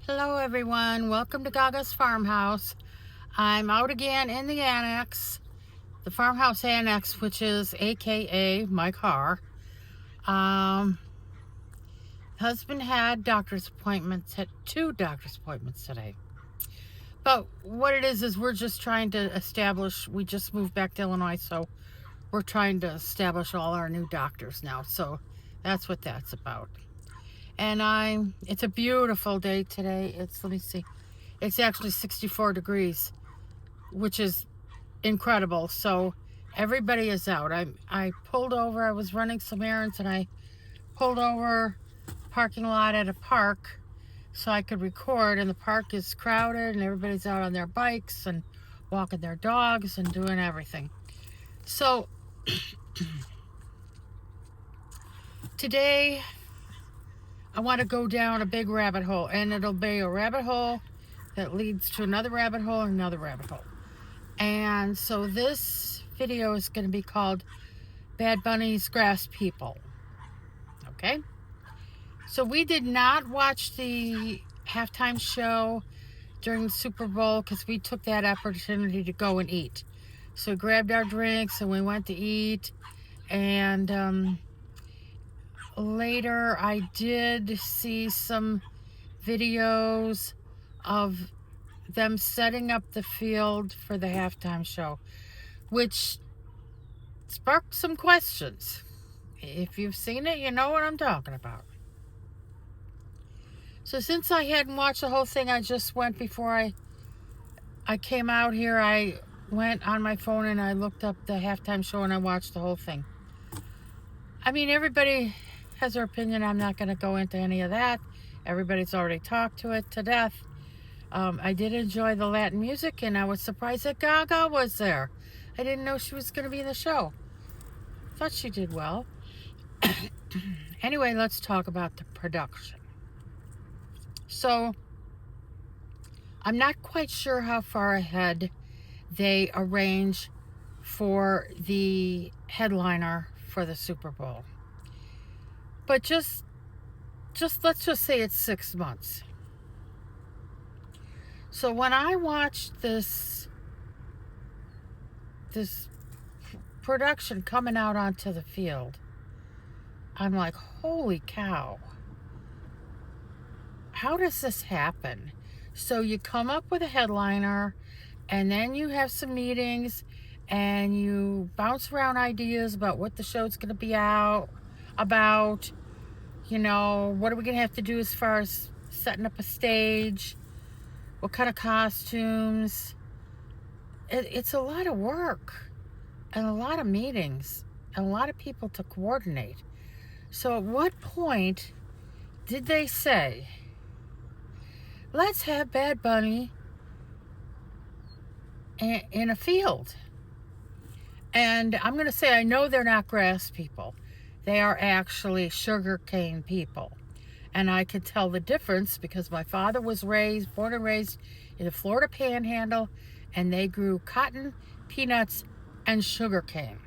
Hello everyone, welcome to Gaga's Farmhouse. I'm out again in the annex, the farmhouse annex, which is AKA my car. Husband had doctor's appointments, had 2 doctor's appointments today. But what it is we're just trying to establish, we just moved back to Illinois, so we're trying to establish all our new doctors now. So that's what that's about. And it's a beautiful day today. Let me see. It's actually 64 degrees, which is incredible. So everybody is out. I pulled over. I was running some errands and I pulled over parking lot at a park so I could record, and the park is crowded and everybody's out on their bikes and walking their dogs and doing everything. So today I want to go down a big rabbit hole, and it'll be a rabbit hole that leads to another rabbit hole and another rabbit hole. And so this video is going to be called Bad Bunny's Grass People. Okay? So we did not watch the halftime show during the Super Bowl because we took that opportunity to go and eat. So we grabbed our drinks and we went to eat. And later I did see some videos of them setting up the field for the halftime show, which sparked some questions. If you've seen it, you know what I'm talking about. So since I hadn't watched the whole thing, I just went before I came out here, I went on my phone and I looked up the halftime show and I watched the whole thing. I mean, everybody has their opinion. I'm not going to go into any of that. Everybody's already talked to it to death. I did enjoy the Latin music, and I was surprised that Gaga was there. I didn't know she was going to be in the show. Thought she did well. Anyway, let's talk about the production. So, I'm not quite sure how far ahead they arrange for the headliner for the Super Bowl. But just let's just say it's 6 months. So when I watched this production coming out onto the field, I'm like, holy cow. How does this happen? So you come up with a headliner, and then you have some meetings, and you bounce around ideas about what the show's going to be about. You know, what are we going to have to do as far as setting up a stage? What kind of costumes? It's a lot of work and a lot of meetings and a lot of people to coordinate. So at what point did they say, let's have Bad Bunny in a field? And I'm going to say, I know they're not grass people. They are actually sugarcane people. And I could tell the difference because my father was born and raised in the Florida Panhandle, and they grew cotton, peanuts, and sugarcane.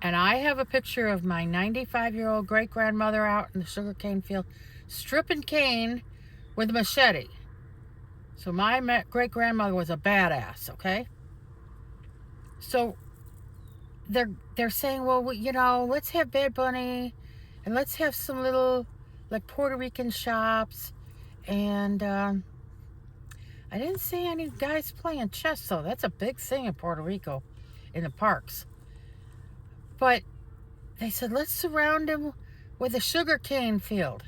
And I have a picture of my 95-year-old great-grandmother out in the sugarcane field stripping cane with a machete. So my great-grandmother was a badass, okay? So they're saying, well, let's have Bad Bunny, and let's have some little, like, Puerto Rican shops, and I didn't see any guys playing chess, though. That's a big thing in Puerto Rico, in the parks. But they said, let's surround him with a sugarcane field.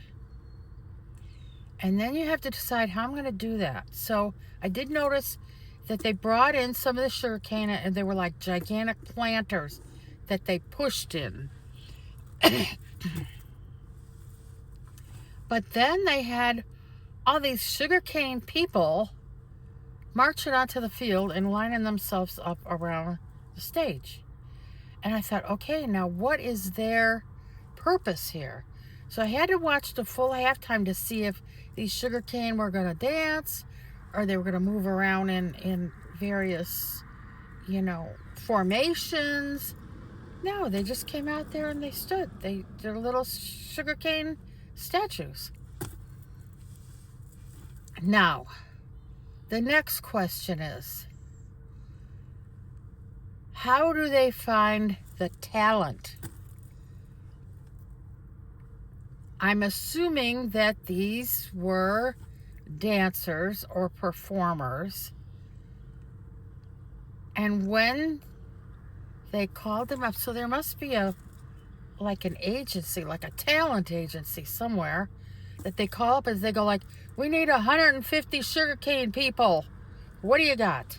And then you have to decide how I'm going to do that. So I did notice that they brought in some of the sugarcane, and they were like gigantic planters that they pushed in. But then they had all these sugarcane people marching onto the field and lining themselves up around the stage. And I thought, okay, now what is their purpose here? So I had to watch the full halftime to see if these sugarcane were going to dance or they were going to move around in various, formations. No, they just came out there and they stood. They're little sugarcane statues. Now, the next question is, how do they find the talent? I'm assuming that these were dancers or performers. And when they called them up, so there must be an agency, like a talent agency somewhere, that they call up and they go like, we need 150 sugarcane people. What do you got?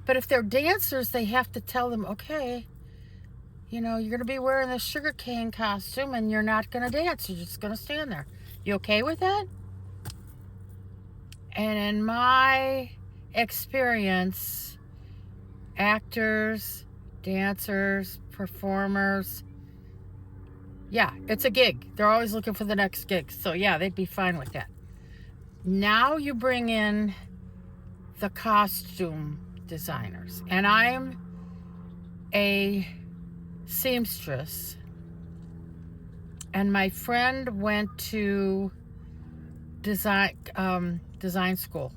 But if they're dancers, they have to tell them, okay, you're going to be wearing this sugarcane costume and you're not going to dance. You're just going to stand there. You okay with that? And in my experience, actors, dancers, performers, yeah, it's a gig. They're always looking for the next gig. So yeah, they'd be fine with that. Now you bring in the costume designers. And I'm a seamstress. And my friend went to design school.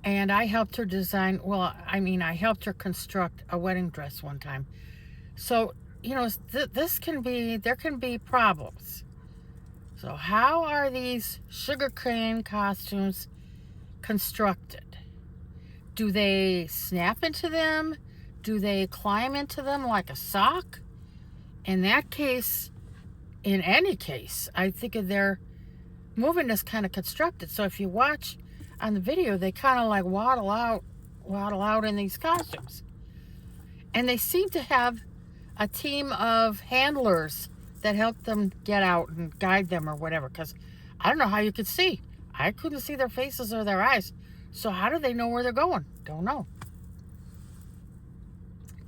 And I helped her design, I helped her construct a wedding dress one time. So, there can be problems. So how are these sugarcane costumes constructed? Do they snap into them? Do they climb into them like a sock? In any case, I think their movement is kind of constructed. So if you watch on the video, they kind of like waddle out in these costumes. And they seem to have a team of handlers that help them get out and guide them or whatever, because I don't know how you could see. I couldn't see their faces or their eyes. So how do they know where they're going? Don't know.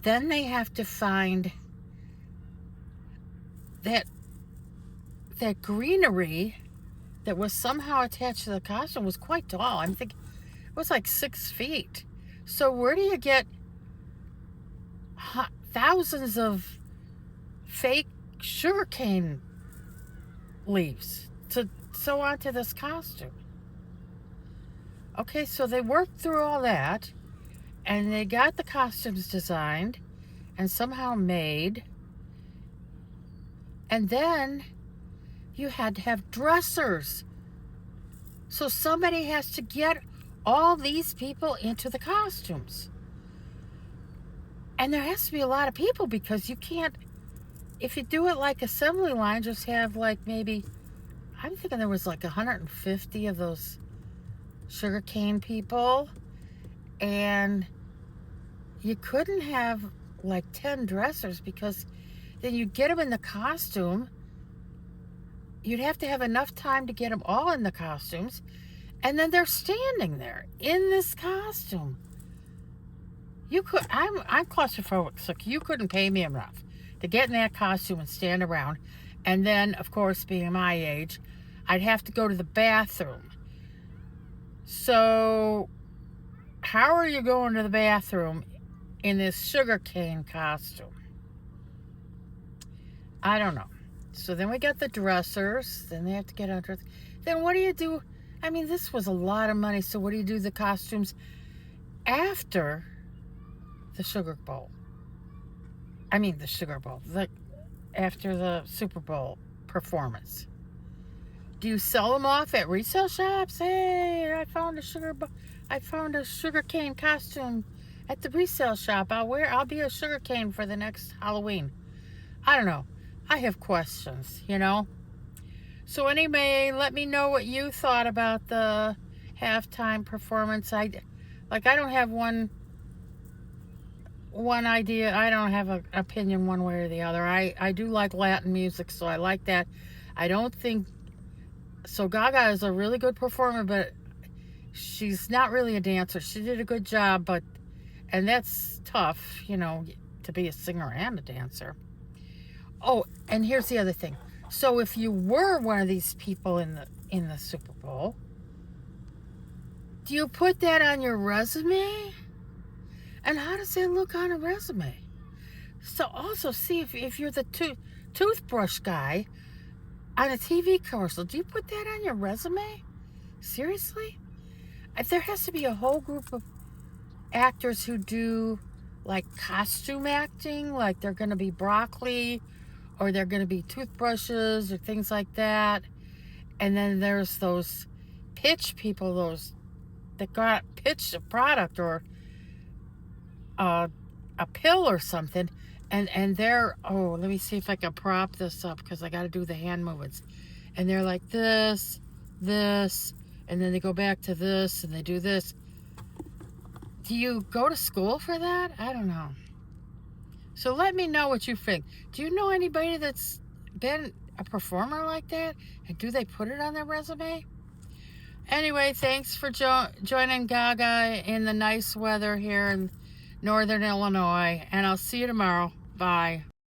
Then they have to find that greenery that was somehow attached to the costume was quite tall. I'm thinking it was like 6 feet. So where do you get thousands of fake sugarcane leaves to sew onto this costume? Okay, so they worked through all that and they got the costumes designed and somehow made. And then you had to have dressers. So somebody has to get all these people into the costumes. And there has to be a lot of people, because you can't, if you do it like assembly line, just have like maybe, I'm thinking there was like 150 of those sugarcane people. And you couldn't have like 10 dressers, because then you'd get them in the costume. You'd have to have enough time to get them all in the costumes. And then they're standing there in this costume. I'm claustrophobic, so you couldn't pay me enough to get in that costume and stand around. And then, of course, being my age, I'd have to go to the bathroom. So how are you going to the bathroom in this sugarcane costume? I don't know. So then we got the dressers. Then they have to get under. Then what do you do? I mean, this was a lot of money. So what do you do the costumes after the Sugar Bowl? After the Super Bowl performance. Do you sell them off at resale shops? Hey, I found a sugarcane costume at the resale shop. I'll be a sugarcane for the next Halloween. I don't know. I have questions, So anyway, let me know what you thought about the halftime performance. I don't have one idea. I don't have an opinion one way or the other. I do like Latin music, so I like that. I don't think so. Gaga is a really good performer, but she's not really a dancer. She did a good job, and that's tough, to be a singer and a dancer. Oh, and here's the other thing. So if you were one of these people in the Super Bowl, do you put that on your resume? And how does it look on a resume? So also see if you're the toothbrush guy on a TV commercial, do you put that on your resume? Seriously? There has to be a whole group of actors who do like costume acting, like they're going to be broccoli or they're going to be toothbrushes or things like that. And then there's those pitch people, those that got pitched a product or a pill or something, and they're, oh, let me see if I can prop this up because I got to do the hand movements, and they're like this, and then they go back to this and they do this. Do you go to school for that? I don't know. So let me know what you think. Do you know anybody that's been a performer like that, and do they put it on their resume? Anyway, thanks for joining Gaga in the nice weather here in Northern Illinois, and I'll see you tomorrow. Bye.